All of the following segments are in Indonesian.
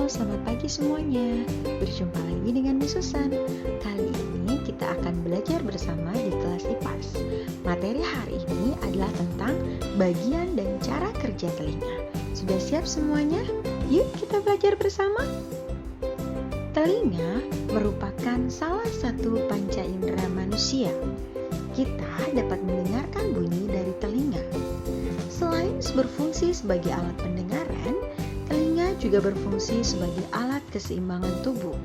Selamat pagi semuanya. Berjumpa lagi dengan Miss Susan. Kali ini kita akan belajar bersama di kelas IPAS. Materi hari ini adalah tentang bagian dan cara kerja telinga. Sudah siap semuanya? Yuk kita belajar bersama. Telinga merupakan salah satu panca indera manusia. Kita dapat mendengarkan bunyi dari telinga. Selain berfungsi sebagai alat pendengaran, telinga juga berfungsi sebagai alat keseimbangan tubuh.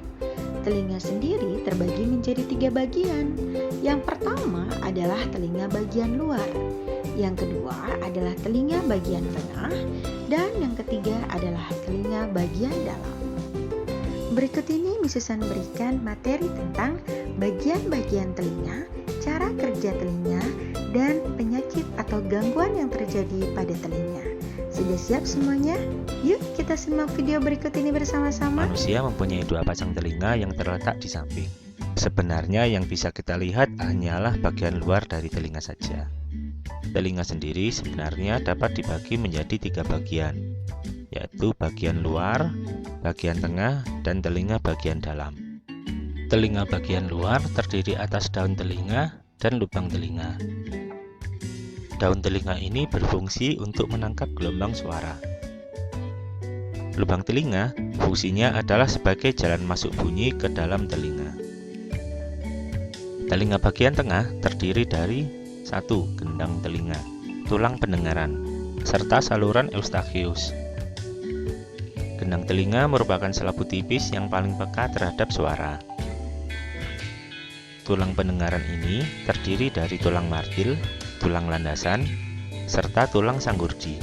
Telinga sendiri terbagi menjadi 3 bagian. Yang pertama adalah telinga bagian luar. Yang kedua adalah telinga bagian tengah. Dan yang ketiga adalah telinga bagian dalam. Berikut ini Miss Susan berikan materi tentang bagian-bagian telinga, cara kerja telinga, dan penyakit atau gangguan yang terjadi pada telinga. Sudah siap semuanya? Yuk kita simak video berikut ini bersama-sama. Manusia mempunyai 2 pasang telinga yang terletak di samping. Sebenarnya yang bisa kita lihat hanyalah bagian luar dari telinga saja. Telinga sendiri sebenarnya dapat dibagi menjadi 3 bagian, yaitu bagian luar, bagian tengah, dan telinga bagian dalam. Telinga bagian luar terdiri atas daun telinga dan lubang telinga. Daun telinga ini berfungsi untuk menangkap gelombang suara. Lubang telinga fungsinya adalah sebagai jalan masuk bunyi ke dalam telinga. Telinga bagian tengah terdiri dari 1. Gendang telinga, tulang pendengaran, serta saluran eustachius. Gendang telinga merupakan selaput tipis yang paling peka terhadap suara. Tulang pendengaran ini terdiri dari tulang martil, tulang landasan, serta tulang sanggurdi.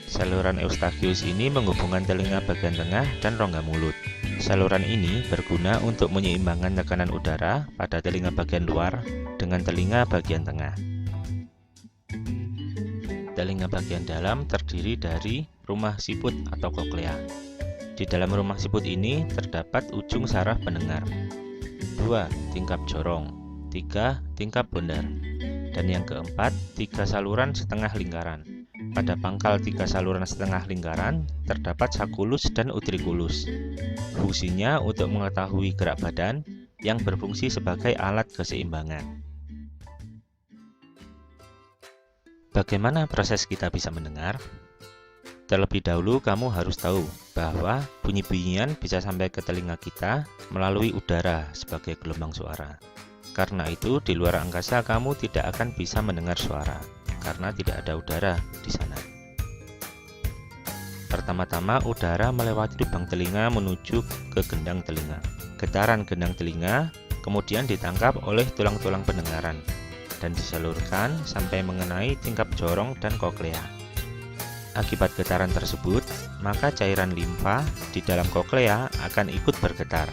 Saluran eustachius ini menghubungkan telinga bagian tengah dan rongga mulut. Saluran ini berguna untuk menyeimbangkan tekanan udara pada telinga bagian luar dengan telinga bagian tengah. Telinga bagian dalam terdiri dari rumah siput atau koklea. Di dalam rumah siput ini terdapat ujung saraf pendengar. 2. Tingkap jorong. 3. Tingkap bundar. Dan yang keempat, 3 saluran setengah lingkaran. Pada pangkal 3 saluran setengah lingkaran terdapat sakulus dan utriculus. Fungsinya untuk mengetahui gerak badan yang berfungsi sebagai alat keseimbangan. Bagaimana proses kita bisa mendengar? Terlebih dahulu kamu harus tahu bahwa bunyi-bunyian bisa sampai ke telinga kita melalui udara sebagai gelombang suara. Karena itu di luar angkasa kamu tidak akan bisa mendengar suara karena tidak ada udara di sana. Pertama-tama udara melewati lubang telinga menuju ke gendang telinga. Getaran gendang telinga kemudian ditangkap oleh tulang-tulang pendengaran dan disalurkan sampai mengenai tingkap jorong dan koklea. Akibat getaran tersebut, maka cairan limfa di dalam koklea akan ikut bergetar.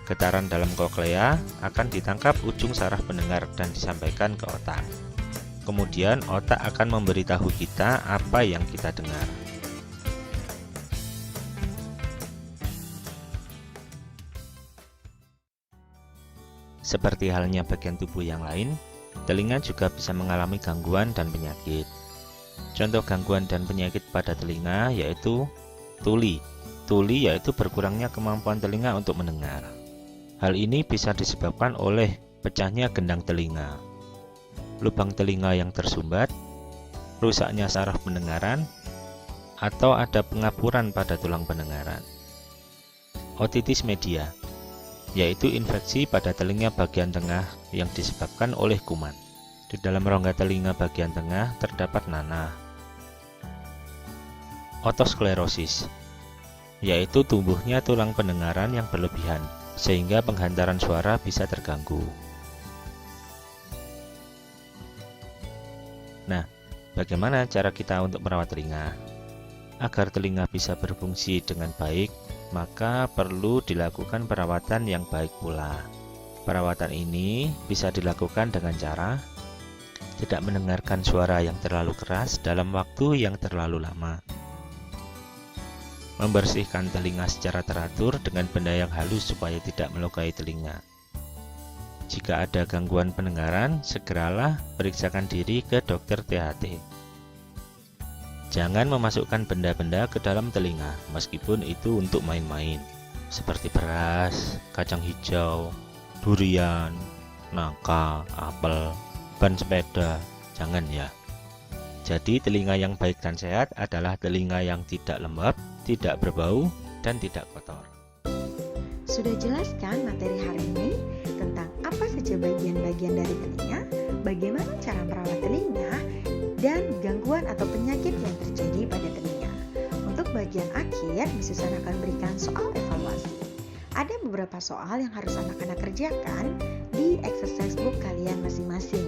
Getaran dalam koklea akan ditangkap ujung saraf pendengar dan disampaikan ke otak. Kemudian otak akan memberitahu kita apa yang kita dengar. Seperti halnya bagian tubuh yang lain, telinga juga bisa mengalami gangguan dan penyakit. Contoh gangguan dan penyakit pada telinga yaitu tuli. Tuli yaitu berkurangnya kemampuan telinga untuk mendengar. Hal ini bisa disebabkan oleh pecahnya gendang telinga, lubang telinga yang tersumbat, rusaknya saraf pendengaran, atau ada pengapuran pada tulang pendengaran. Otitis media, yaitu infeksi pada telinga bagian tengah yang disebabkan oleh kuman. Di dalam rongga telinga bagian tengah terdapat nanah. Otosklerosis, yaitu tumbuhnya tulang pendengaran yang berlebihan, sehingga penghantaran suara bisa terganggu. Nah, bagaimana cara kita untuk merawat telinga? Agar telinga bisa berfungsi dengan baik, maka perlu dilakukan perawatan yang baik pula. Perawatan ini bisa dilakukan dengan cara tidak mendengarkan suara yang terlalu keras dalam waktu yang terlalu lama. Membersihkan telinga secara teratur dengan benda yang halus supaya tidak melukai telinga. Jika ada gangguan pendengaran, segeralah periksakan diri ke dokter THT. Jangan memasukkan benda-benda ke dalam telinga, meskipun itu untuk main-main, seperti beras, kacang hijau, durian, nangka, apel, ban sepeda. Jangan ya. Jadi telinga yang baik dan sehat adalah telinga yang tidak lembab, tidak berbau, dan tidak kotor. Sudah jelas kan materi hari ini tentang apa saja bagian-bagian dari telinga, bagaimana cara merawat telinga, dan gangguan atau penyakit yang terjadi pada telinga. Untuk bagian akhir, Mrs. Sun akan berikan soal evaluasi. Ada beberapa soal yang harus anak-anak kerjakan di exercise book kalian masing-masing.